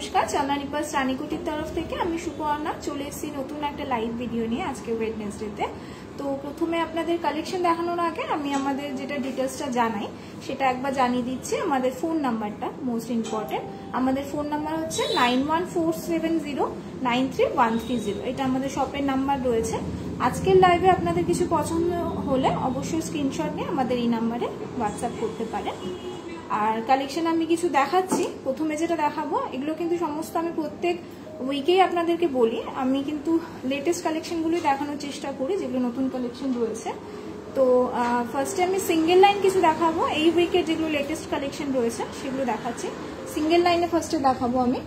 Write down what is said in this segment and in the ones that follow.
নমস্কার, চন্দনা নিপাস রানীকুটির তরফ থেকে আমি সুপর্ণা চলে এসেছি নতুন একটা লাইভ ভিডিও নিয়ে আজকে ওয়েডনেসডেতে। তো প্রথমে আপনাদের কালেকশন দেখানোর আগে আমি আমাদের যেটা ডিটেলসটা জানাই সেটা একবার জানিয়ে দিচ্ছি। আমাদের ফোন নাম্বারটা মোস্ট ইম্পর্টেন্ট। আমাদের ফোন নাম্বার হচ্ছে 9147093130। এটা আমাদের শপের নাম্বার রয়েছে। আজকের লাইভে আপনাদের কিছু পছন্দ হলে অবশ্যই স্ক্রিনশট নিয়ে আমাদের এই নাম্বারে হোয়াটসঅ্যাপ করতে পারেন। আর কালেকশন আমি কিছু দেখাচ্ছি। প্রথমে যেটা দেখাবো এগুলো কিন্তু সমস্ত আমি প্রত্যেক উইকেই আপনাদেরকে বলি, আমি কিন্তু লেটেস্ট কালেকশনগুলোই দেখানোর চেষ্টা করি যেগুলো নতুন কালেকশন রয়েছে। তো ফার্স্টে আমি সিঙ্গেল লাইন কিছু দেখাবো, এই উইকের যেগুলো লেটেস্ট কালেকশন রয়েছে সেগুলো দেখাচ্ছি। সিঙ্গেল লাইনে ফার্স্টে দেখাবো আমি।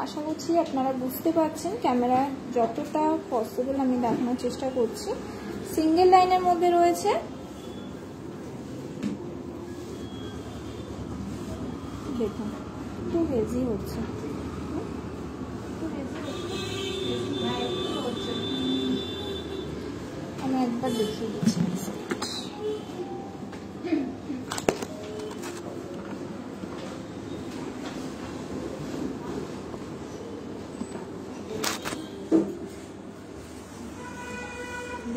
আশা করছি আপনারা বুঝতে পারছেন, ক্যামেরা যতটা পসিবল আমি দেখানোর চেষ্টা করছি। সিঙ্গেল লাইনের মধ্যে রয়েছে দেখুন, একটু হেজি হচ্ছে, আমি একবার দেখিয়ে দিচ্ছি।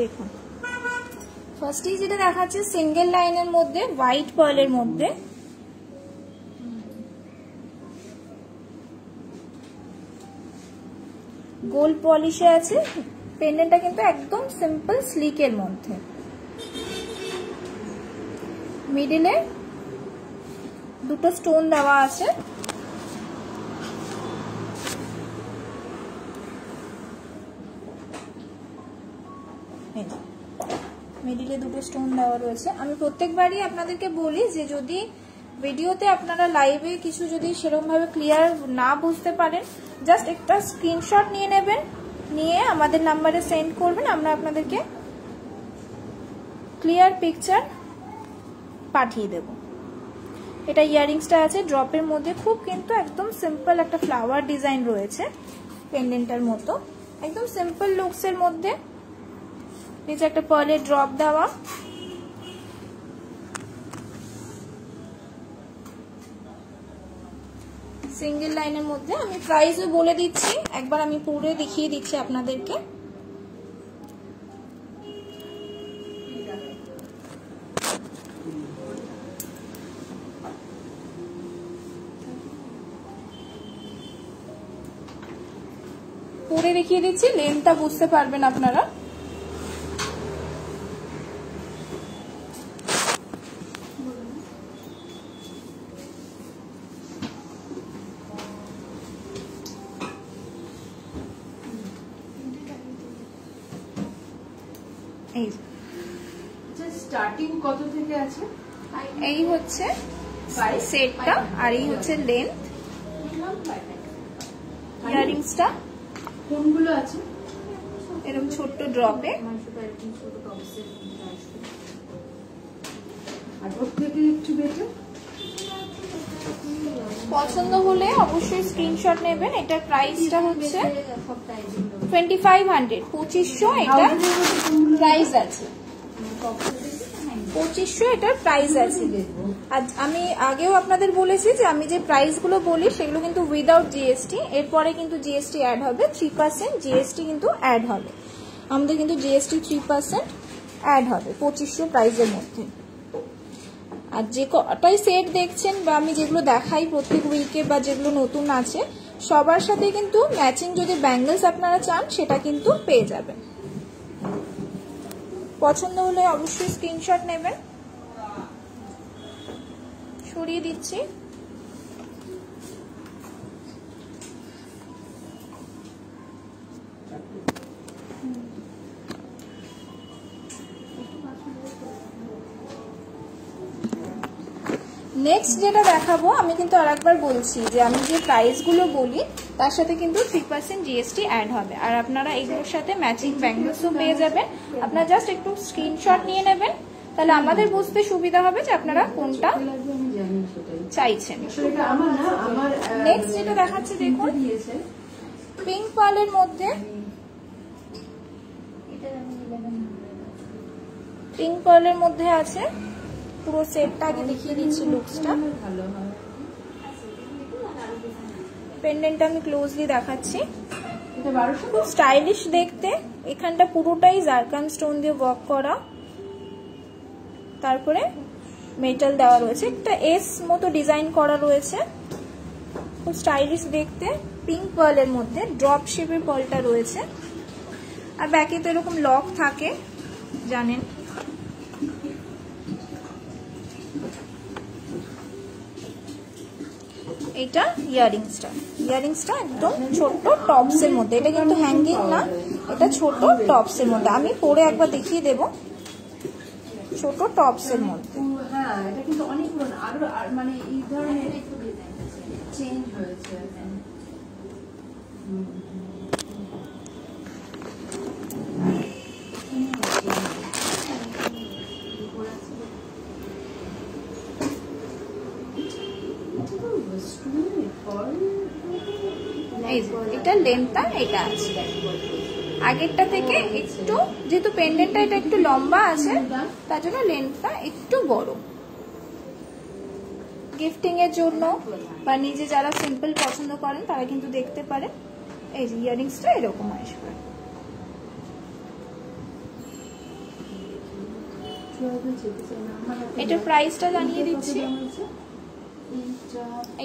দেখুন ফার্স্টেই যেটা দেখাচ্ছে সিঙ্গেল লাইনের মধ্যে হোয়াইট পার্লের মধ্যে গোল্ড পলিশে আছে। পেন্ডেন্টটা কিন্তু একদম সিম্পল স্লিকের মধ্যে, মিডিলে দুটো স্টোন দেওয়া আছে। মিডিলে দুটো স্টোন দেওয়া রয়েছে। আমি প্রত্যেকবারই আপনাদেরকে বলি যে যদি ভিডিওতে আপনারা লাইভে কিছু যদি সেরকম ভাবে ক্লিয়ার না বুঝতে পারেন, জাস্ট একটা স্ক্রিনশট নিয়ে নেবেন, নিয়ে আমাদের নাম্বারে সেন্ড করবেন, আমরা আপনাদেরকে ক্লিয়ার পিকচার পাঠিয়ে দেব। এটা ইয়াররিংসটা আছে ড্রপের মধ্যে, খুব কিন্তু একদম সিম্পল একটা ফ্লাওয়ার ডিজাইন রয়েছে পেন্ডেন্টার মতো, একদম সিম্পল লুকসের মধ্যে। নিচে একটা পার্লের ড্রপ দেওয়া, সিঙ্গেল লাইনের মধ্যে। আমি প্রাইসও বলে দিচ্ছি, একবার আমি পুরো দেখিয়ে দিচ্ছি আপনাদেরকে। পুরো দেখিয়ে দিচ্ছি, লেন্থটা বুঝতে পারবেন আপনারা। স্টার্টিং কত থেকে আছে? এই হচ্ছে সেটটা, আর এই হচ্ছে লেন্থ। ইয়াররিংসটা কোনগুলো আছে? এরকম ছোট্ট ড্রপে, আর ওর থেকে একটু বেটার। পছন্দ হলে অবশ্যই স্ক্রিনশট নেবেন। এটার প্রাইসটা হচ্ছে 2500, 2500 এটা প্রাইস আছে, 2500 এটার প্রাইস আছে। আর আমি আগেও আপনাদের বলেছি যে আমি যে প্রাইসগুলো বলি সেগুলো কিন্তু উইদাউট জিএসটি, এরপরে কিন্তু জিএসটি অ্যাড হবে, 3% জিএসটি কিন্তু অ্যাড হবে। আমাদের কিন্তু জিএসটি 3% অ্যাড হবে 2500 প্রাইসের মধ্যে। আর যে কটাই সেট দেখছেন বা আমি যেগুলো দেখাই প্রত্যেক উইকে বা যেগুলো নতুন আছে সবার সাথে কিন্তু ম্যাচিং যদি ব্যাঙ্গলস আপনারা চান সেটা কিন্তু পেয়ে যাবেন। পছন্দ হলে অবশ্যই স্ক্রিনশট নেবেন। সরিয়ে দিচ্ছি। নেক্সট যেটা দেখাবো, আমি কিন্তু আরেকবার বলছি যে আমি যে প্রাইসগুলো বলি তার সাথে কিন্তু 3% জিএসটি অ্যাড হবে। আর আপনারা এগুলোর সাথে ম্যাচিং ব্যাঙ্গলসও পেয়ে যাবেন। আপনারা জাস্ট একটু স্ক্রিনশট নিয়ে নেবেন, তাহলে আমাদের বুঝতে সুবিধা হবে যে আপনারা কোনটা চাইছেন। নেক্সট যেটা দেখাচ্ছি দেখুন, পিঙ্ক পার্লের মধ্যে পিঙ্ক পার্লের মধ্যে আছে। পুরো সেটটা আগে দেখিয়ে দিচ্ছি লুকসটা। ভালো হয়। পেন্ডেন্টটা আমি ক্লোজলি দেখাচ্ছি। এটা 1200 খুব স্টাইলিশ দেখতে। এখানটা পুরোটাই জারকান স্টোন দিয়ে ওয়ার্ক করা, তারপরে মেটাল দেওয়া রয়েছে, একটা এস মতো ডিজাইন করা রয়েছে, খুব স্টাইলিশ দেখতে। পিঙ্ক পার্লের মধ্যে ড্রপ শেপের পার্লটা রয়েছে, আর ব্যাকে তো এরকম লক থাকে জানেন। এটা ইয়ারিংসটা একদম ছোট্ট টপসের মধ্যে। এটা কিন্তু হ্যাঙ্গিং না, এটা ছোট টপসের মধ্যে। আমি পরে একবার দেখিয়ে দেব। ছোট টপসের মধ্যে। হ্যাঁ, এটা কিন্তু অনেক পুরনো, আরো মানে এই ধরনের চেঞ্জ হয়েছে। এটা লেন্থটা এটা আছে আগেরটা থেকে একটু, যেহেতু পেন্ডেন্টটা এটা একটু লম্বা আছে তার জন্য লেন্থটা একটু বড়। গিফটিং এর জন্য বা নিজে যারা সিম্পল পছন্দ করেন তারা কিন্তু দেখতে পারেন। এই যে ইয়ারিংসটা এরকম আসবে। এটার প্রাইসটা জানিয়ে দিচ্ছি।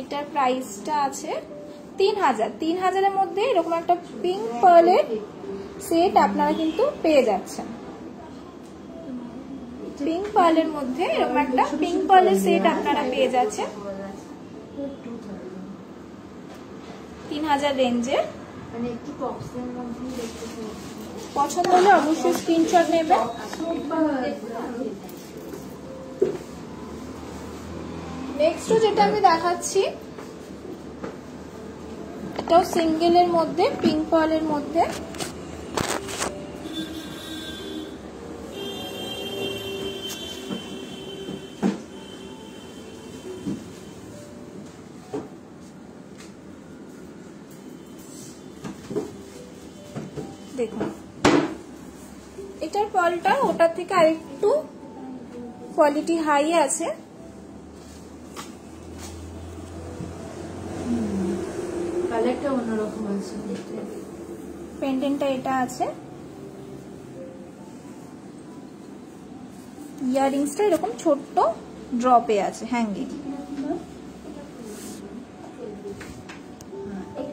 এটার প্রাইসটা আছে 3000। 3000-এর মধ্যে এরকম একটা পিঙ্ক পার্লের সেট আপনারা কিন্তু পেয়ে যাচ্ছেন। পিঙ্ক পার্লের মধ্যে এরকম একটা পিঙ্ক পার্লের সেট আপনারা পেয়ে যাচ্ছেন 3000 রেঞ্জে। পছন্দ হলে অবশ্যই স্ক্রিনশট নেবেন। নেক্সট যেটা আমি দেখাচ্ছি, এটাও সিঙ্গেলের মধ্যে, পিঙ্ক পার্লের মধ্যে। দেখুন এটার পার্লটা ওটার থেকে আরেকটু কোয়ালিটি হাই আছে। কালারটা অন্যরকম আছে। পেন্ডেন্টটা এটা আছে। ইয়ারিংসটা এরকম ছোট্ট ড্রপে আছে হ্যাঙ্গিং।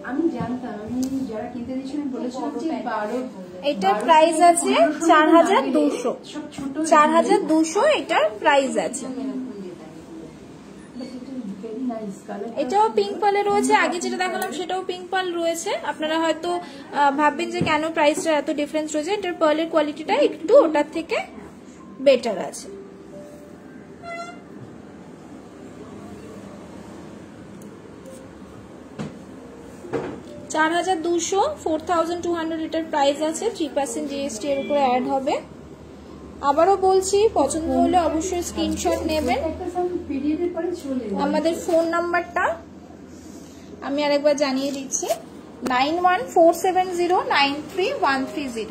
আমি জানতাম, আমি যারা কিনতে দিয়েছিলেন বলেছিলাম যে 12। এটার প্রাইস আছে 4200। 4200 এটার প্রাইস আছে। এটাও পিঙ্ক পার্লে রয়েছে। আগে যেটা দেখালাম সেটাও পিঙ্ক পার্ল রয়েছে। আপনারা হয়তো ভাববেন যে কেন প্রাইসটা এত ডিফারেন্স রয়েছে। এটার পার্লের কোয়ালিটিটা একটু ওটার থেকে বেটার আছে। $4200, 4200 এটার প্রাইস আছে। 3% জিএসটি এর উপরে অ্যাড হবে। আবারও বলছি, পছন্দ হলে অবশ্যই স্ক্রিনশট নেবেন। আমাদের ফোন নাম্বারটা আমি আরেকবার জানিয়ে দিচ্ছি, 9147093130।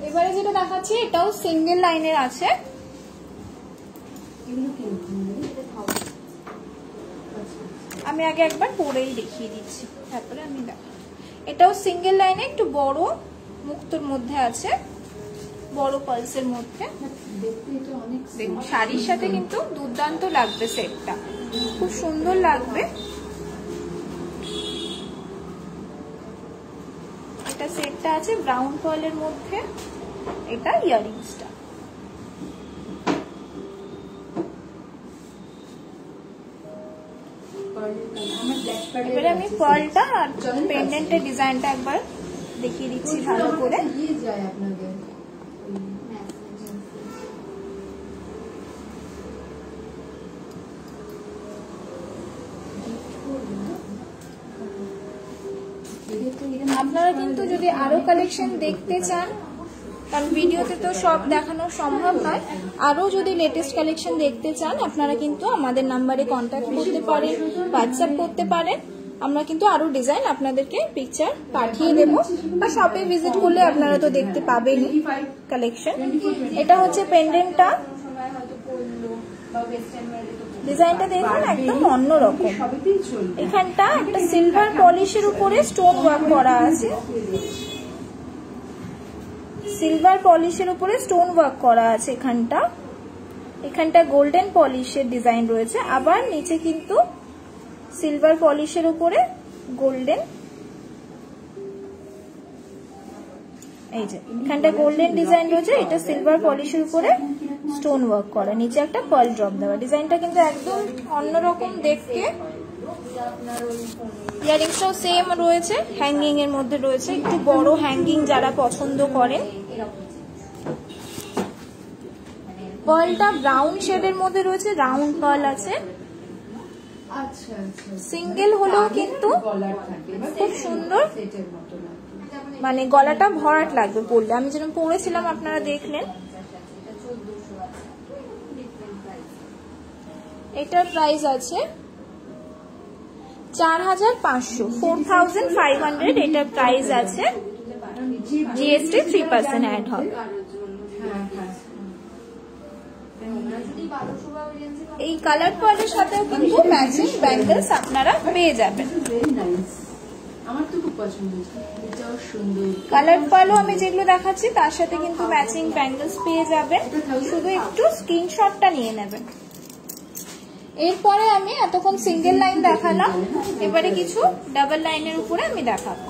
এবারে যেটা দেখাচ্ছি এটাও সিঙ্গেল লাইনের আছে। আমি আগে একবার পরেই দেখিয়ে দিচ্ছি, তারপরে আমি দেখাবো। এটাও সিঙ্গেল লাইনে একটু বড় মুক্তোর মধ্যে আছে, বড় পালসের মধ্যে। দেখুন শাড়ির সাথে কিন্তু দুর্দান্ত লাগবে, সেটটা খুব সুন্দর লাগবে। এটা সেটটা আছে ব্রাউন পার্লের মধ্যে। এটা ইয়ারিংসটা। এবারে আমি পার্লটা আর পেন্ডেন্টের ডিজাইনটা একবার দেখিয়ে দিচ্ছি ভালো করে। আপনারা কিন্তু যদি আরো কালেকশন দেখতে চান, কারণ ভিডিওতে তো সব দেখানো সম্ভব নয়, আরো যদি লেটেস্ট কালেকশন দেখতে চান আপনারা কিন্তু আমাদের নাম্বারে কন্ট্যাক্ট করতে পারেন, হোয়াটসঅ্যাপ করতে পারেন। আমরা কিন্তু আরো ডিজাইন আপনাদেরকে পিকচার পাঠিয়ে দেব, বা শপে ভিজিট করলে আপনারা তো দেখতে পাবেনই কালেকশন। এটা হচ্ছে পেন্ডেন্টটা, ডিজাইনটা দেখুন একদম অন্যরকম। এখানটা একটা সিলভার পলিশের উপরে স্টোন ওয়ার্ক করা আছে, সিলভার পলিশের উপরে স্টোন ওয়ার্ক করা আছে। এখানটা গোল্ডেন পলিশের ডিজাইন রয়েছে, আবার নিচে কিন্তু সিলভার পলিশের উপরে গোল্ডেন, এই যে এখানটা গোল্ডেন ডিজাইন রয়েছে, এটা সিলভার পলিশের উপরে স্টোন ওয়ার্ক করা, নিচে একটা পার্ল ড্রপ দেওয়া। ডিজাইনটা কিন্তু একদম অন্যরকম দেখতে। ইয়ারিংসটাও সেম রয়েছে, হ্যাঙ্গিং এর মধ্যে রয়েছে, একটু বড় হ্যাঙ্গিং যারা পছন্দ করেন। পার্লটা ব্রাউন শেডের মধ্যে রয়েছে, রাউন্ড পার্ল আছে। সিঙ্গেল হলেও কিন্তু খুব সুন্দর, মানে গলাটা ভরাট লাগবে পরলে। আমি যেরকম পরেছিলাম আপনারা দেখলেন। এটার প্রাইস আছে 4500, 4500 এটার প্রাইস আছে। জিএসটি 3% অ্যাড হবে। এই কালার পার্লের সাথেও কিন্তু ম্যাচিং ব্যাঙ্গলস আপনারা পেয়ে যাবেন। আমার তো খুব পছন্দ হয়েছে, এটাও সুন্দর। কালার পার্লও আমি যেগুলো দেখাচ্ছি তার সাথে কিন্তু ম্যাচিং ব্যাঙ্গলস পেয়ে যাবেন, শুধু একটু স্ক্রিনশটটা নিয়ে নেবেন। এরপরে আমি এতক্ষণ সিঙ্গেল লাইন দেখালাম, এবারে কিছু ডাবল লাইনের উপরে আমি দেখাবো।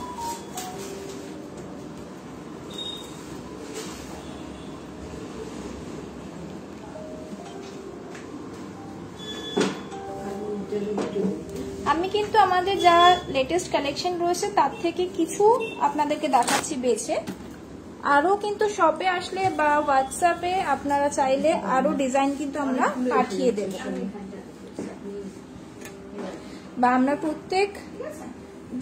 আমি কিন্তু আমাদের যা লেটেস্ট কালেকশন রয়েছে তার থেকে কিছু আপনাদেরকে দেখাচ্ছি বেছে। আরো কিন্তু শপে আসলে বা হোয়াটসঅ্যাপে আপনারা চাইলে আরো ডিজাইন কিন্তু আমরা পাঠিয়ে দেব, বা আমরা প্রত্যেক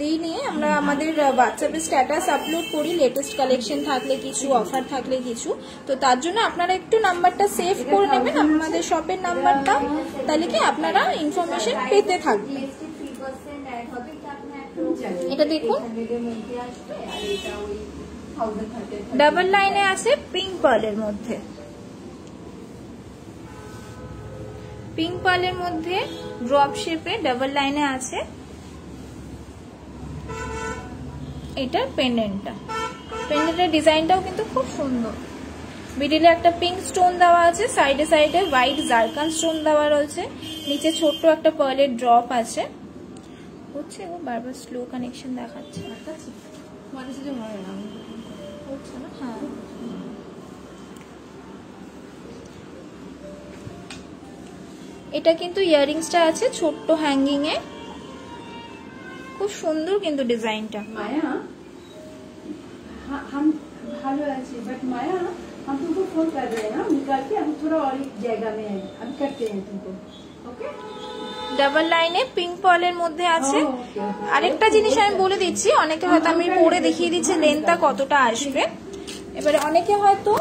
দিনই আমরা আমাদের হোয়াটসঅ্যাপে স্ট্যাটাস আপলোড করি, লেটেস্ট কালেকশন থাকলে কিছু, অফার থাকলে কিছু। তো তার জন্য আপনারা একটু নাম্বারটা সেভ করে নেবেন, আমাদের শপের নাম্বারটা, তাহলে কি আপনারা ইনফরমেশন পেতে থাকবেন। এটা দেখুন, ডাবল লাইনে আছে পিঙ্ক পার্লের মধ্যে, পিঙ্ক পার্লের মধ্যে ড্রপ শেপে ডাবল লাইনে আছে। এটার পেন্ডেন্টের ডিজাইনটাও কিন্তু খুব সুন্দর। মিডিলে একটা পিঙ্ক স্টোন দেওয়া আছে, সাইডে সাইডে হোয়াইট জারকান স্টোন দেওয়া রয়েছে, নিচে ছোট্ট একটা পার্লের ড্রপ আছে। হচ্ছে ও বারবার স্লো কানেকশন দেখাচ্ছে, হ্যাঁ। এটা কিন্তু ইয়ারিংসটা আছে ছোট্ট হ্যাঙ্গিং এ, খুব সুন্দর কিন্তু ডিजाइनটা। माया हम भालो আছে, बट माया हम तुमको फोन कर रहे हैं ना, निकाल के हम थोड़ा और एक जगह में है, हम करते हैं तुमको, ओके। ডাবল লাইনে পিঙ্ক পার্লের মধ্যে আছে। আরেকটা জিনিস আমি বলে দিচ্ছি, অনেকে হয়তো আমি পরে দেখিয়ে দিচ্ছি লেন্থটা কতটা আসবে। এবারে অনেকে হয়তো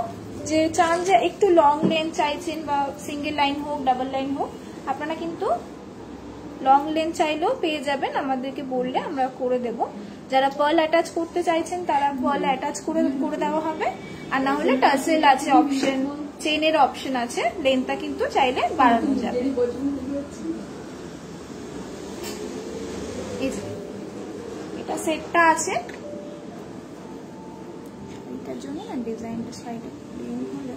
যে চান যে একটু লং লেন্থ চাইছেন, বা সিঙ্গেল লাইন হোক ডাবল লাইন হোক, আপনারা কিন্তু লং লেন্থ চাইলেও পেয়ে যাবেন, আমাদেরকে বললে আমরা করে দেব। যারা পার্ল অ্যাটাচ করতে চাইছেন তারা পার্ল অ্যাটাচ করে দেওয়া হবে, আর না হলে টাসেল আছে অপশন, চেনের অপশন আছে, লেন্থটা কিন্তু চাইলে বাড়ানো যাবে। এটা সেটটা আছে, এটার জন্য না ডিজাইনটা সাইডে হলো,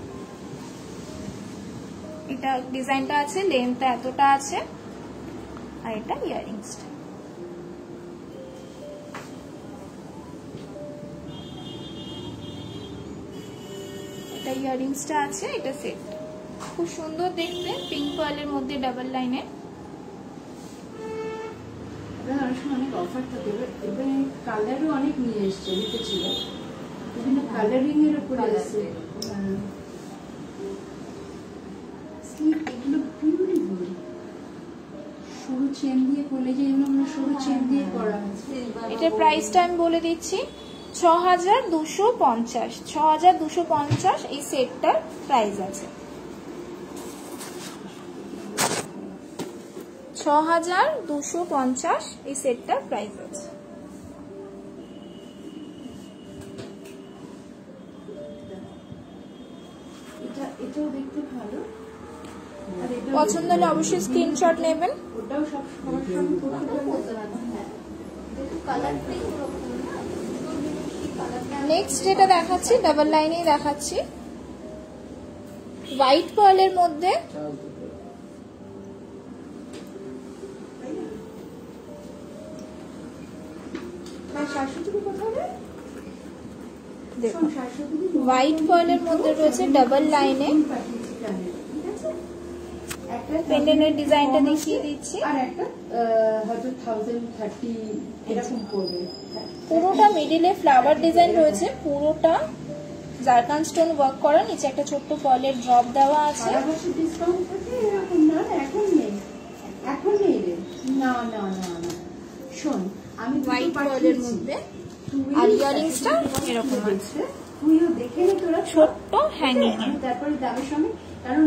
এটা ডিজাইনটা আছে, লেন্থটা এতটা আছে, আর এটা ইয়ারিংসটা। এটা ইয়ারিংসটা আছে, এটা সেট খুব সুন্দর দেখতে, পিঙ্ক পার্লের মধ্যে ডাবল লাইনে। অনেক অফার থাকে, এবারে কালারও অনেক নিয়ে এসছে, লিখেছিল বিভিন্ন কালারিং এর উপরে আছে। এগুলো বিউটিফুল, সরু চেন দিয়ে করলে, যে এগুলো সরু চেন দিয়ে করা আছে। এটার প্রাইসটা আমি বলে দিচ্ছি, 6250, 6250 এই সেটটার প্রাইস আছে। 6250 এই সেটটার প্রাইস আছে। এটাও দেখতে ভালো, পছন্দ হলে অবশ্যই স্ক্রিনশট নেবেন। ওটাও সব নেক্সট যেটা দেখাচ্ছি ডাবল লাইনেই দেখাচ্ছি, হোয়াইট পার্লের মধ্যে হোয়াইট পার্লের মধ্যে রয়েছে ডাবল লাইনে পেন্ডেন্টের ডিজাইনটা দেখিয়ে দিচ্ছি। আর একটা হয়তো 1030 এরকম পড়বে। পুরোটা মিডিলে ফ্লাওয়ার ডিজাইন রয়েছে, পুরোটা জারকান স্টোন ওয়ার্ক করা, নিচে একটা ছোট্ট পার্লের ড্রপ দেওয়া আছে। সারা বছর ডিসকাউন্ট থাকে এরকম? না এখন নেই, এখন নেই রে। না না না না, শোন আমি হোয়াইট পার্লের মধ্যে আর ইয়ারিংসটা এরকম আছে, তুইও দেখে নে তোরা ছোট্ট হ্যাঙ্গিং এ। তারপরে দামের সঙ্গে, কারণ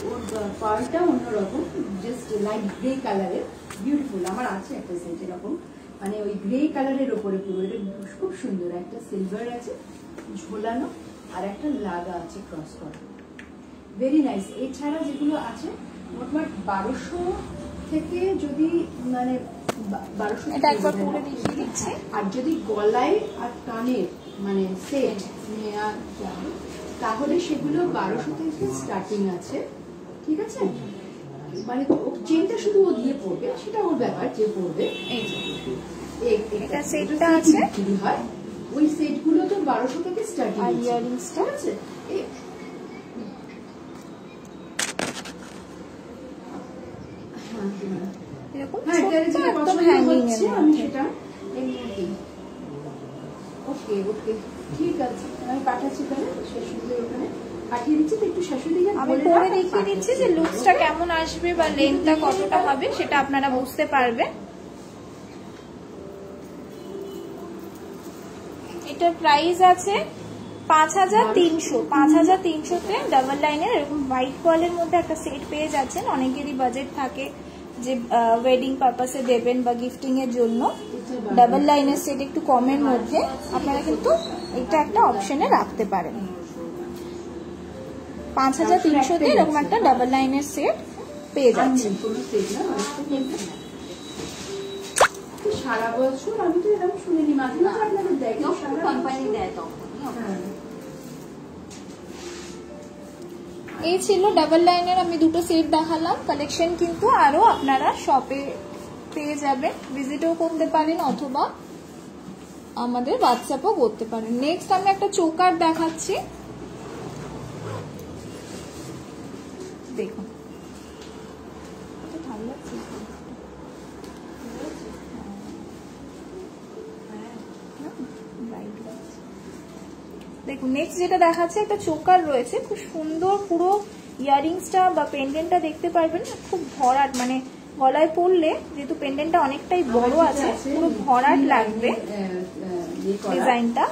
ওর পার্লটা অন্যরকম, জাস্ট লাইট গ্রে কালারের, বিউটিফুল। আমার আছে একটা সেট এরকম, মানে ওই গ্রে কালারের ওপরে পুরো, এটা খুব সুন্দর। একটা সিলভার আছে ঝোলানো আর একটা লাগা আছে ক্রস করা, ভেরি নাইস। এছাড়া যেগুলো আছে মোটমাট 1200 থেকে, যদি মানে 1200 এটা একবার পুরো দেখিয়ে দিচ্ছি। আর যদি গলায় আর কানের মানে সেট নেওয়া যায় তাহলে সেগুলো 1200 থেকে স্টার্টিং আছে, ঠিক আছে? মানে চেনটা শুধু ও দিয়ে পড়বে, সেটা ওর ব্যাপার, যে পড়বে। এটা সেটটা আছে, হয় ওই সেটগুলো তো 1200 থেকে স্টার্টিং। আর ইয়ারিংসটা আছে এরকম হ্যাঁ, ছোট্ট যেটা একদম পছন্দ হ্যাঙ্গিং হচ্ছে এর আমি মধ্যে। সেটা ওকে ওকে ঠিক আছে, আমি পাঠাচ্ছি তাহলে শাশুড়িদের ওখানে পাঠিয়ে দিচ্ছি। তো একটু শাশুড়িকে আমি পরে দেখিয়ে দিচ্ছি যে লুকসটা কেমন আসবে বা লেন্থটা কতটা হবে, সেটা আপনারা বুঝতে পারবেন। এটার প্রাইস আছে 5300। 5300-তে ডাবল লাইনের এরকম হোয়াইট পার্লের মধ্যে একটা সেট পেয়ে যাচ্ছেন। অনেকেরই বাজেট থাকে যে ওয়েডিং পারপাসে দেবেন বা গিফটিং এর জন্য, ডাবল লাইনের সেট একটু কমের মধ্যে, আপনারা কিন্তু এটা একটা অপশনে রাখতে পারেন। 5300-তে এরকম একটা ডাবল লাইনের সেট পেয়ে যাচ্ছেন। সারা বছর আমি তো এরকম শুনিনি, মাঝে মাঝে আপনাদের দেয়, কোম্পানি দেয় তখন। এই ছিল ডাবল লাইনের আমি দুটো সেট দেখালাম। কালেকশন কিন্তু আরো আপনারা শপে পেয়ে যাবেন, ভিজিটও করতে পারেন অথবা আমাদের হোয়াটসঅ্যাপও করতে পারেন। নেক্সট আমি একটা চোকার দেখাচ্ছি, দেখুন। দেখুন নেক্সট যেটা দেখাচ্ছে একটা চোকার রয়েছে, খুব সুন্দর। পুরো ইয়ারিংসটা বা পেন্ডেন্টটা দেখতে পারবেন, খুব ভরাট, মানে গলায় পরলে যেহেতু পেন্ডেন্টটা অনেকটাই বড় আছে, পুরো ভরাট লাগবে ডিজাইনটা।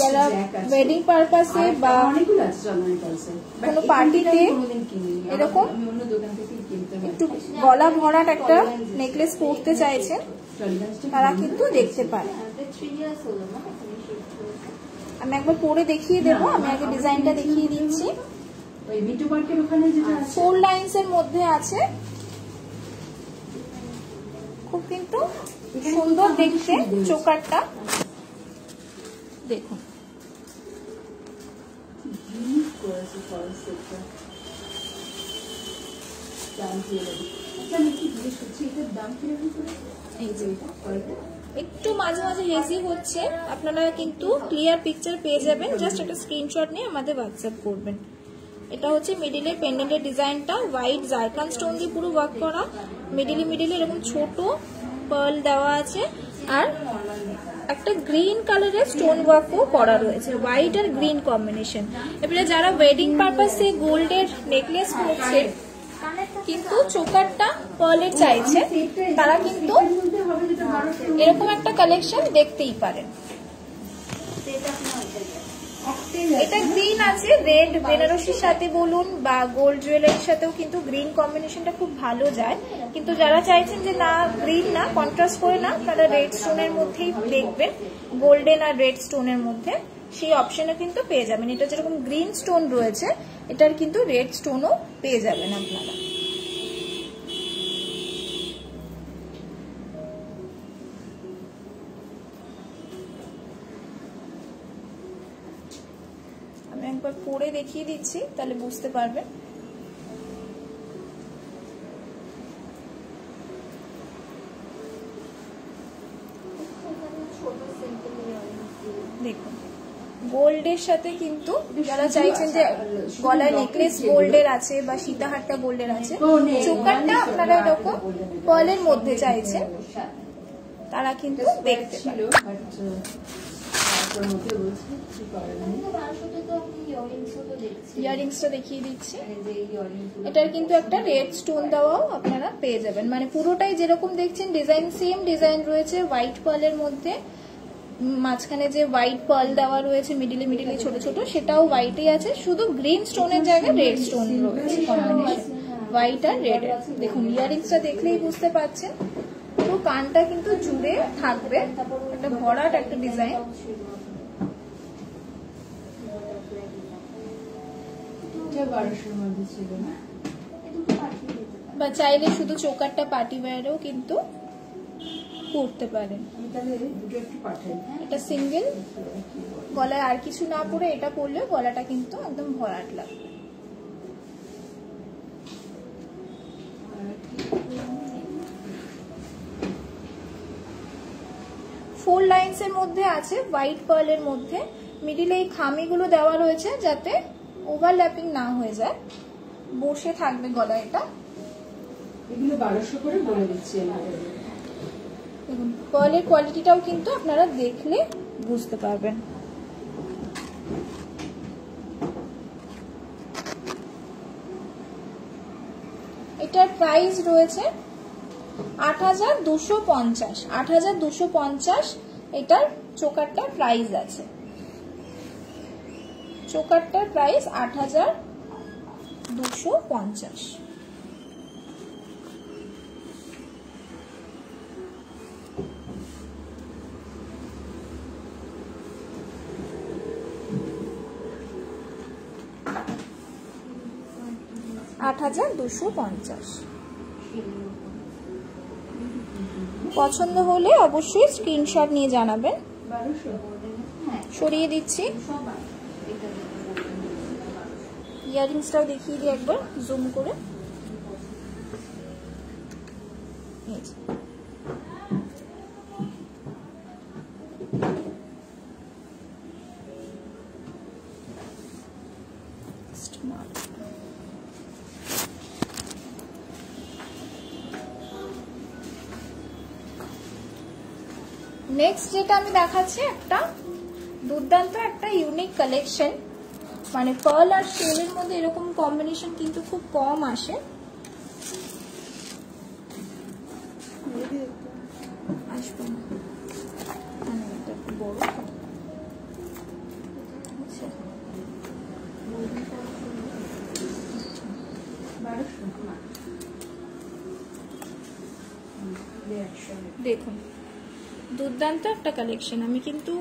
যারা ওয়েডিং পারপাসে বা কোনো পার্টিতে এরকম একটু গলা ভরাট একটা নেকলেস পরতে চাইছেন, তারা কিন্তু দেখতে পারে। আমি একবার পরে দেখিয়ে দেবো, আমি আগে ডিজাইনটা দেখিয়ে দিচ্ছি। 4 লাইনস এর মধ্যে আছে, খুব কিন্তু সুন্দর দেখতে চোকারটা, দেখুন। একটু মাঝে মাঝে হেজি হচ্ছে, আপনারা কিন্তু ক্লিয়ার পিকচার পেয়ে যাবেন, জাস্ট একটা স্ক্রিনশট নিয়ে আমাদের হোয়াটসঅ্যাপ করবেন। এটা হচ্ছে মিডিলের পেন্ডেন্টের ডিজাইনটা, হোয়াইট জারকান স্টোন দিয়ে পুরো ওয়ার্ক করা, মিডিলে এরকম ছোট পার্ল দেওয়া আছে, আর একটা গ্রিন কালারের স্টোন ওয়ার্কও করা রয়েছে, হোয়াইট আর গ্রিন কম্বিনেশন। এবারে যারা ওয়েডিং পারপাসে গোল্ডের নেকলেস পরছে কিন্তু চোকারটা পার্লের চাইছে, তারা কিন্তু এরকম একটা কালেকশন দেখতেই পারেন। এটা গ্রিন আছে, রেড বেনারসির সাথে বলুন বা গোল্ড জুয়েলারির সাথেও কিন্তু গ্রিন কম্বিনেশনটা খুব ভালো যায়। কিন্তু যারা চাইছেন যে না গ্রিন না, কন্ট্রাস্ট করে না, তারা রেড স্টোনের মধ্যেই দেখবেন, গোল্ডেন আর রেড স্টোনের মধ্যে, সেই অপশনে কিন্তু পেয়ে যাবেন। এটা যেরকম গ্রিন স্টোন রয়েছে, এটার কিন্তু রেড স্টোনও পেয়ে যাবেন আপনারা। আমি একবার পরে দেখিয়ে দিচ্ছি, তাহলে বুঝতে পারবেন। দেখুন গোল্ডের সাথে কিন্তু যারা চাইছেন যে গলায় নেকলেস গোল্ডের আছে বা সীতাহারটা গোল্ডের আছে, চোকারটা আপনারা এরকম পার্লের মধ্যে চাইছেন, তারা কিন্তু দেখতে পারেন। ইয়ারিংসটা দেখিয়ে দিচ্ছি, এটার কিন্তু একটা রেড স্টোন দেওয়াও আপনারা পেয়ে যাবেন। মানে পুরোটাই যেরকম দেখছেন ডিজাইন, সেম ডিজাইন রয়েছে হোয়াইট পার্লের মধ্যে, মাঝখানে যে হোয়াইট পার্ল দেওয়া রয়েছে মিডিলে মিডিলে ছোট ছোট, সেটাও হোয়াইটই আছে, শুধু গ্রিন স্টোনের জায়গায় রেড স্টোন রয়েছে কম্বিনেশন, হোয়াইট আর রেড। দেখুন ইয়ারিংসটা দেখলেই বুঝতে পারছেন, পুরো কানটা কিন্তু জুড়ে থাকবে, একটা ভরাট একটা ডিজাইন। বা চাইলে শুধু চোকারটা পার্টি ওয়্যারেও কিন্তু পরতে পারেন। এটা সিঙ্গেল, গলায় আর কিছু না পরে এটা পরলে গলাটা কিন্তু একদম ভরাট লাগবে। ফোর লাইন্স এর মধ্যে আছে, হোয়াইট পার্লের মধ্যে, মিডিলে এই খামিগুলো দেওয়া রয়েছে যাতে ওভারল্যাপিং না হয়ে যায়, বসে থাকবে গলায়। এটা এগুলো 1200 করে বলে দিচ্ছি। দেখুন পার্লের কোয়ালিটিটাও কিন্তু আপনারা দেখলে বুঝতে পারবেন। এটার প্রাইস রয়েছে 8250, 8250 এটার চোকারটার প্রাইস আছে। চোকারটার প্রাইস 8250। পছন্দ হলে অবশ্যই স্ক্রিনশট নিয়ে জানাবেন। সরিয়ে দিচ্ছি, ইয়ারিংসটাও দেখিয়ে দিই একবার জুম করে। নেক্সট যেটা আমি দেখাচ্ছি একটা দুর্দান্ত একটা ইউনিক কালেকশন, মানে পার্ল আর শেলের মধ্যে এরকম কম্বিনেশন কিন্তু খুব কম আসে। আসবে না, এটা একটু বড়। দেখুন দুর্দান্ত একটা কালেকশন। আমি কিন্তু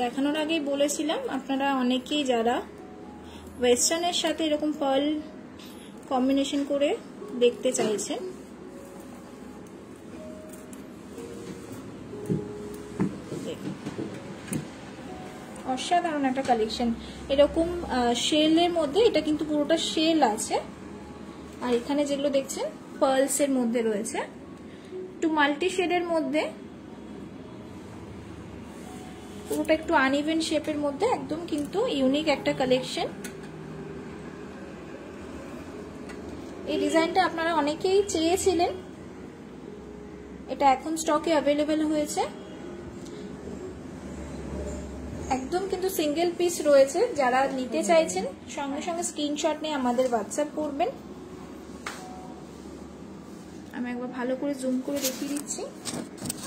দেখানোর আগেই বলেছিলাম, আপনারা অনেকেই যারা ওয়েস্টার্নের সাথে এরকম পার্ল কম্বিনেশন করে দেখতে চাইছেন, অসাধারণ একটা কালেকশন। এরকম শেলের মধ্যে, এটা কিন্তু পুরোটা শেল আছে, আর এখানে যেগুলো দেখছেন পার্লসের মধ্যে রয়েছে, একটু মাল্টি শেডের মধ্যে, পুরোটা একটু আনইভেন শেপের মধ্যে, একদম কিন্তু ইউনিক একটা কালেকশন। এই ডিজাইনটা আপনারা অনেকেই চেয়েছিলেন, এটা এখন স্টকে অ্যাভেলেবেল হয়েছে। একদম কিন্তু সিঙ্গেল পিস রয়েছে, যারা নিতে চাইছেন সঙ্গে সঙ্গে স্ক্রিনশট নিয়ে আমাদের হোয়াটসঅ্যাপ করবেন। আমি একবার ভালো করে জুম করে দেখিয়ে দিচ্ছি।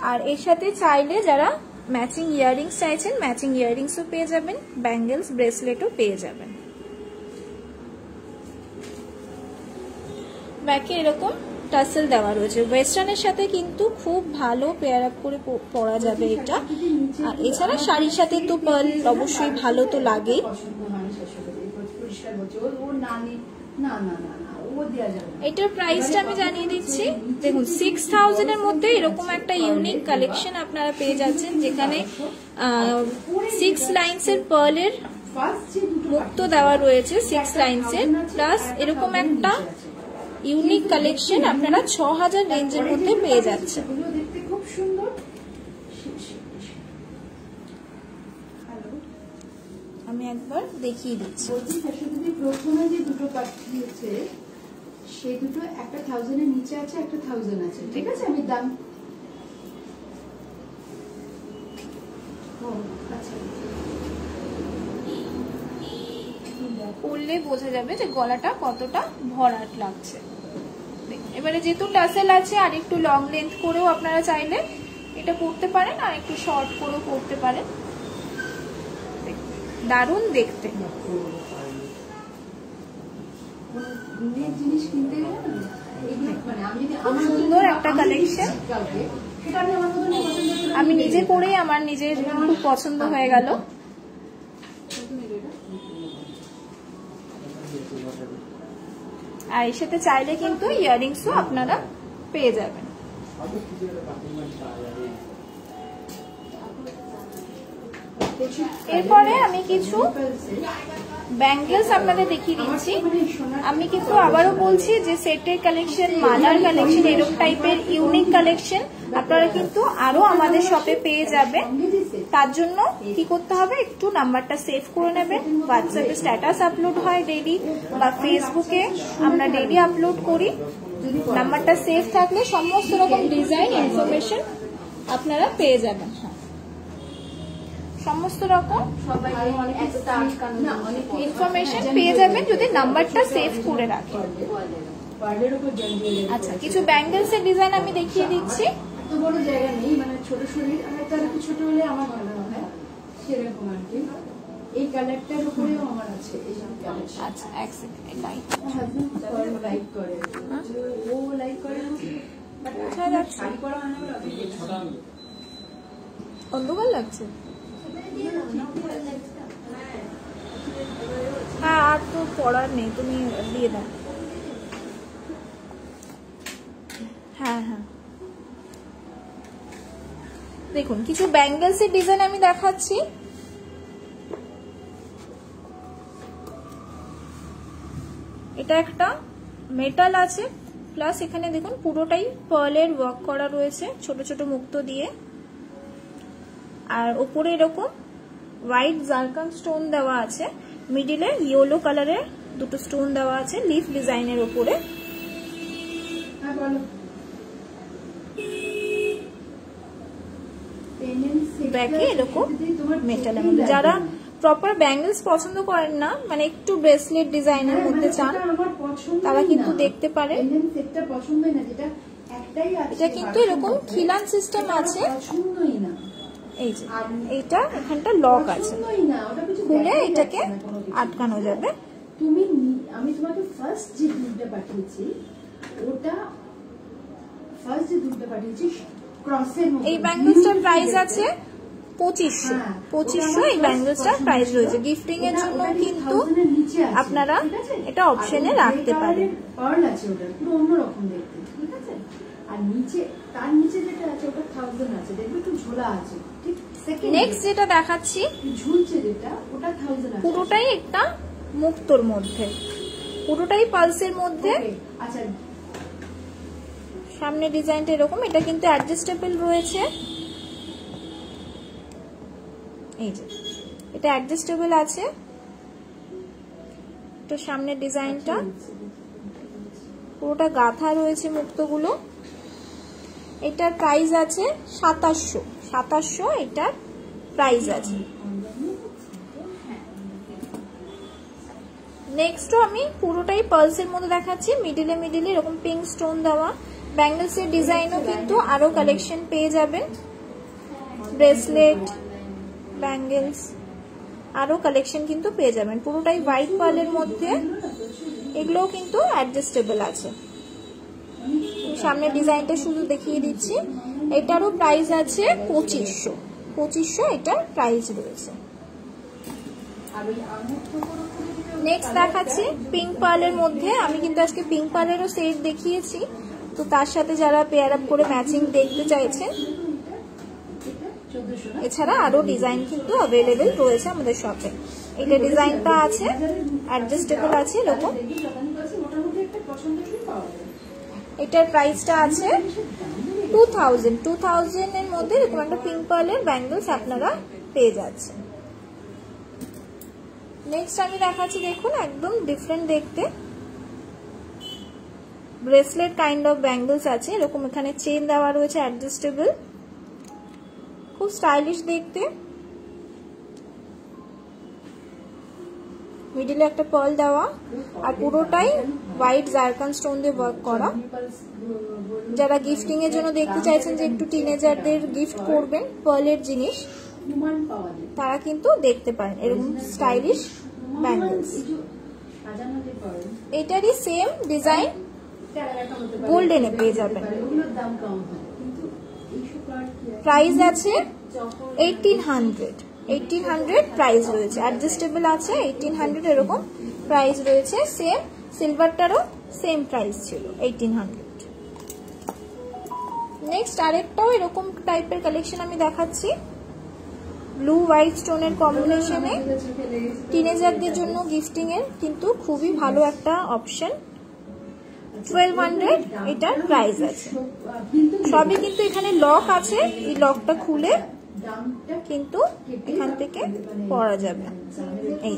আর এর সাথে চাইলে যারা ম্যাচিং ইয়াররিংস চাইছেন, ম্যাচিং ইয়াররিংসও পেয়ে যাবেন, ব্যাঙ্গেলস ব্রেসলেটও পেয়ে যাবেন। ব্যাকে এরকম টাসেল দেওয়া রয়েছে, ওয়েস্টার্নের সাথে কিন্তু খুব ভালো পেয়ার আপ করে পরা যাবে এটা। আর এছাড়া শাড়ির সাথে তো পার্ল অবশ্যই ভালো তো লাগেই। এটার প্রাইসটা আমি জানিয়ে দিচ্ছি, দেখুন 6000 এর মধ্যে এরকম একটা ইউনিক কালেকশন আপনারা পেয়ে যাচ্ছেন, যেখানে 6 লাইনস এর পার্লের মুক্ত দেওয়া রয়েছে, 6 লাইনস এর, প্লাস এরকম একটা ইউনিক কালেকশন আপনারা 6000 রেঞ্জের মধ্যে পেয়ে যাচ্ছেন। খুব সুন্দর। আমি একবার দেখিয়ে দিচ্ছি। প্রথমে যে দুটো পাঠিয়েছে সেই দুটো একটা 1000 এর নিচে আছে, একটা 1000 আছে, ঠিক আছে? আমি দাম পরলে বোঝা যাবে যে গলাটা কতটা ভরাট লাগছে। এবারে যেহেতু টাসেল আছে, আর একটু লং লেন্থ করেও আপনারা চাইলে এটা পরতে পারেন, আর একটু শর্ট করেও পরতে পারেন, দারুণ দেখতে। জিনিস কিনতে সুন্দর একটা কালেকশন, আমি নিজে পরেই আমার নিজের খুব পছন্দ হয়ে গেল। আর এর সাথে চাইলে কিন্তু ইয়াররিংসও আপনারা পেয়ে যাবেন। এরপরে আমি কিছু ব্যাঙ্গেলস আপনাদের দেখিয়ে দিচ্ছি। আমি কিন্তু আবারও বলছি যে সেটের কালেকশন, মালার কালেকশন, এরকম টাইপের ইউনিক কালেকশন আপনারা কিন্তু আরো আমাদের শপে পেয়ে যাবেন। তার জন্য কি করতে হবে, একটু নাম্বারটা সেভ করে নেবেন। হোয়াটসঅ্যাপে স্ট্যাটাস আপলোড হয় ডেইলি, বা ফেসবুকে আমরা ডেইলি আপলোড করি। নাম্বারটা সেভ থাকলে সমস্ত রকম ডিজাইন ইনফরমেশন আপনারা পেয়ে যাবেন, সমস্ত রকম ইনফরমেশন পেয়ে যাবেন যদি নাম্বারটা সেভ করে রাখেন। আচ্ছা, কিছু ব্যাঙ্গেলস এর ডিজাইন আমি দেখিয়ে দিচ্ছি। এত বড় জায়গা নেই, মানে ছোট শরীর, তার একটু ছোট হলে আমার ভালো হয়, সেরকম আর কি। এই কালারটার উপরেও আমার আছে এই কালেকশন। আচ্ছা, এক সেকেন্ড, লাইট হাজবেন্ড লাইক করে, ও লাইক করে, বোঝা যাচ্ছে অন্ধকার লাগছে। হ্যাঁ, আর তো পড়ার নেই, তুমি দিয়ে দাও। হ্যাঁ হ্যাঁ, দেখুন কিছু ব্যাঙ্গেলস এর ডিজাইন আমি দেখাচ্ছি। এটা একটা মেটাল আছে, প্লাস এখানে দেখুন পুরোটাই পার্লের ওয়ার্ক করা রয়েছে ছোট ছোট মুক্তো দিয়ে, আর উপরে এরকম হোয়াইট জারকান স্টোন দেওয়া আছে, মিডিলে ইয়েলো কালারের দুটো স্টোন দেওয়া আছে লিফ ডিজাইনের উপরে। ব্যাকে এরকম মেটালের মধ্যে, যারা প্রপার ব্যাঙ্গেলস পছন্দ করেন না, মানে একটু ব্রেসলেট ডিজাইনের মধ্যে চান, তারা কিন্তু দেখতে পারে। এটা কিন্তু এরকম খিলান সিস্টেম আছে, এই যে এইটা এখানটা লক আছে, খুলে এটাকে আটকানো যাবে। আমি তোমাকে ফার্স্ট যে দুলটা পাঠিয়েছি, ওটা ফার্স্ট যে দুলটা পাঠিয়েছি ক্রসের মধ্যে, এই ব্যাঙ্গেলসটার প্রাইস আছে 2500। এই ব্যাঙ্গেলসটার প্রাইস রয়েছে। গিফটিং এর জন্য কিন্তু আপনারা এটা অপশনে রাখতে পারেন। পার্ল আছে, ওটা পুরো অন্যরকম দেখতে, ঠিক আছে? আর নিচে, তার নিচে যেটা আছে ওটা 1000 আছে, দেখবে একটু ঝোলা আছে, ঠিক? নেক্সট যেটা দেখাচ্ছি, ঝুলছে যেটা, ওটা 1000 আছে। পুরোটাই একটা মুক্তোর মধ্যে, পুরোটাই পালসের মধ্যে। আচ্ছা, সামনে ডিজাইনটা এরকম, এটা কিন্তু অ্যাডজাস্টেবল রয়েছে, এই যে এটা অ্যাডজাস্টেবল আছে। তো সামনের ডিজাইনটা পুরোটা গাঁথা রয়েছে মুক্তোগুলো। এটার প্রাইস আছে 2700। এটার প্রাইস আছে। নেক্সটও আমি পুরোটাই পার্লসের মধ্যে দেখাচ্ছি, মিডিলে মিডিলে এরকম পিঙ্ক স্টোন দেওয়া। ব্যাঙ্গেলস এর ডিজাইনও কিন্তু আরো কালেকশন পেয়ে যাবেন। ব্রেসলেট, ব্যাঙ্গেলস, আরো কালেকশন কিন্তু পেয়ে যাবেন। পুরোটাই হোয়াইট পার্লের মধ্যে, এগুলোও কিন্তু অ্যাডজাস্টেবল আছে। সামনের ডিজাইনটা শুধু দেখিয়ে দিচ্ছি। এটারও প্রাইস আছে 2500 এটার প্রাইস রয়েছে। নেক্সট দেখাচ্ছি পিঙ্ক পার্লের মধ্যে। আমি কিন্তু আজকে পিঙ্ক পার্লেরও সেট দেখিয়েছি, তো তার সাথে যারা পেয়ার আপ করে ম্যাচিং দেখতে চাইছেন, এছাড়া আরো ডিজাইন কিন্তু অ্যাভেলেবেল রয়েছে আমাদের শপে। এটা ডিজাইনটা আছে, অ্যাডজাস্টেবল আছে এরকম। এটার প্রাইসটা আছে 2000 এর মধ্যে এরকম একটা পিঙ্ক পার্লের ব্যাঙ্গলস আপনারা পেয়ে যাচ্ছেন। নেক্সট আমি দেখাচ্ছি, দেখুন একদম ডিফারেন্ট দেখতে ব্রেসলেট কাইন্ড অফ ব্যাঙ্গলস আছে এরকম। এখানে চেন দেওয়া রয়েছে অ্যাডজাস্টেবল, খুব স্টাইলিশ দেখতে। মিডিলে একটা পার্ল দেওয়া, আর পুরোটাই হোয়াইট জারকান স্টোন দিয়ে ওয়ার্ক করা। যারা গিফটিং এর জন্য দেখতে চাইছেন যে একটু টিনেজারদের গিফট করবেন পার্লের জিনিস, তারা কিন্তু দেখতে পারেন এরকম স্টাইলিশ ব্যাঙ্গলস। এটারই সেম ডিজাইন গোল্ডেনে পেয়ে যাবেন। প্রাইস আছে 1800 প্রাইস রয়েছে, অ্যাডজাস্টেবল আছে 1800 এরকম প্রাইস রয়েছে। সেম সিলভারটারও সেম প্রাইস ছিল 1800। নেক্সট আরেকটাও এরকম টাইপের কালেকশন আমি দেখাচ্ছি, ব্লু হোয়াইট স্টোনের কম্বিনেশনে। টিনেজারদের জন্য গিফটিং এর কিন্তু খুবই ভালো একটা অপশন। 1200 এটার প্রাইস আছে। সবই কিন্তু এখানে লক আছে, এই লকটা খুলে কিন্তু এখান থেকে পরা যাবে। এই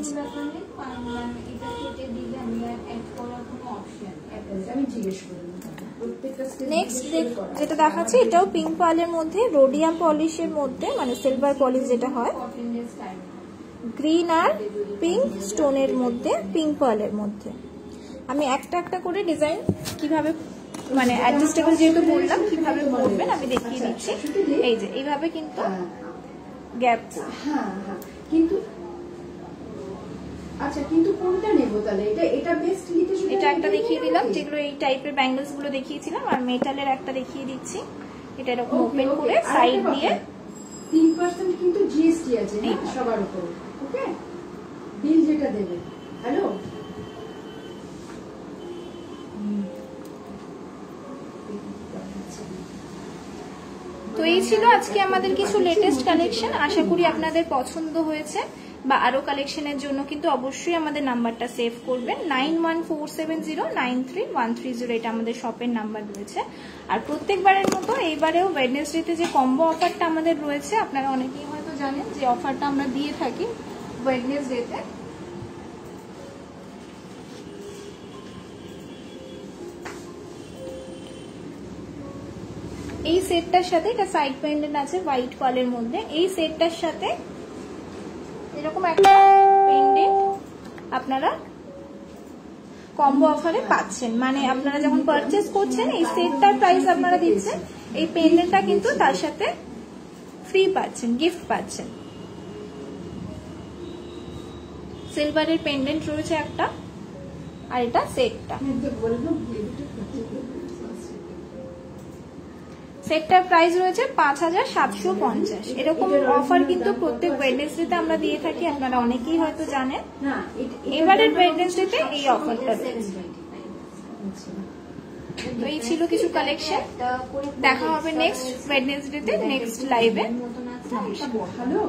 নেক্সট যেটা দেখাচ্ছি, এটাও পিঙ্ক পার্লের মধ্যে, রোডিয়াম পলিশের মধ্যে, মানে সিলভার পলিশ যেটা হয়, গ্রিন আর পিঙ্ক স্টোনের মধ্যে, পিঙ্ক পার্লের মধ্যে। আমি একটা একটা করে ডিজাইন কিভাবে মানে অ্যাডজাস্টেবল যেহেতু বললাম কিভাবে পরবেন আমি দেখিয়ে দিচ্ছি। এই যে এইভাবে কিন্তু গ্যাপ, কিন্তু আচ্ছা কিন্তু কোনটা নেব তাহলে? এটা বেস্ট নিতে শুধু এটা একটা দেখিয়ে দিলাম, যেগুলো এই টাইপের ব্যাঙ্গলস গুলো দেখিয়েছিলাম, আর মেটালের একটা দেখিয়ে দিচ্ছি। এটা এরকম ওপেন করে সাইড দিয়ে 3% কিন্তু জিএসটি আছে সবার উপর। ওকে, বিল যেটা দেবে। হ্যালো, তো এই ছিল আজকে আমাদের কিছু লেটেস্ট কালেকশন। আশা করি আপনাদের পছন্দ হয়েছে, বা আরো কালেকশনের জন্য কিন্তু অবশ্যই আমাদের নাম্বারটা সেভ করবেন। 9147093130 এটা আমাদের শপের নাম্বার রয়েছে। আর প্রত্যেকবারের মতো এইবারেও ওয়েডনেসডেতে যে কম্বো অফারটা আমাদের রয়েছে, আপনারা অনেকেই হয়তো জানেন যে অফারটা আমরা দিয়ে থাকি ওয়েডনেসডেতে। এই সেটটার সাথে, এটা সাইড পেন্ডেন্ট আছে হোয়াইট পার্লের মধ্যে, এই সেটটার সাথে এরকম একটা পেন্ডেন্ট আপনারা কম্বো অফারে পাচ্ছেন। মানে আপনারা যখন পারচেজ করছেন, এই সেটটার প্রাইস আপনারা দিচ্ছেন, এই পেন্ডেন্টটা কিন্তু তার সাথে ফ্রি পাচ্ছেন, গিফট পাচ্ছেন। সিলভারের পেন্ডেন্ট রয়েছে একটা, আর এটা সেটটা। সেটটার প্রাইস রয়েছে 5750। এরকম অফার কিন্তু প্রত্যেক ওয়েডনেসডেতে আমরা দিয়ে থাকি, আপনারা অনেকেই হয়তো জানেন। এবারের ওয়েডনেসডেতে এই অফারটা রয়েছে। তো এই ছিল কিছু কালেকশন। দেখা হবে নেক্সট ওয়েডনেসডেতে, নেক্সট লাইভে। ভালো।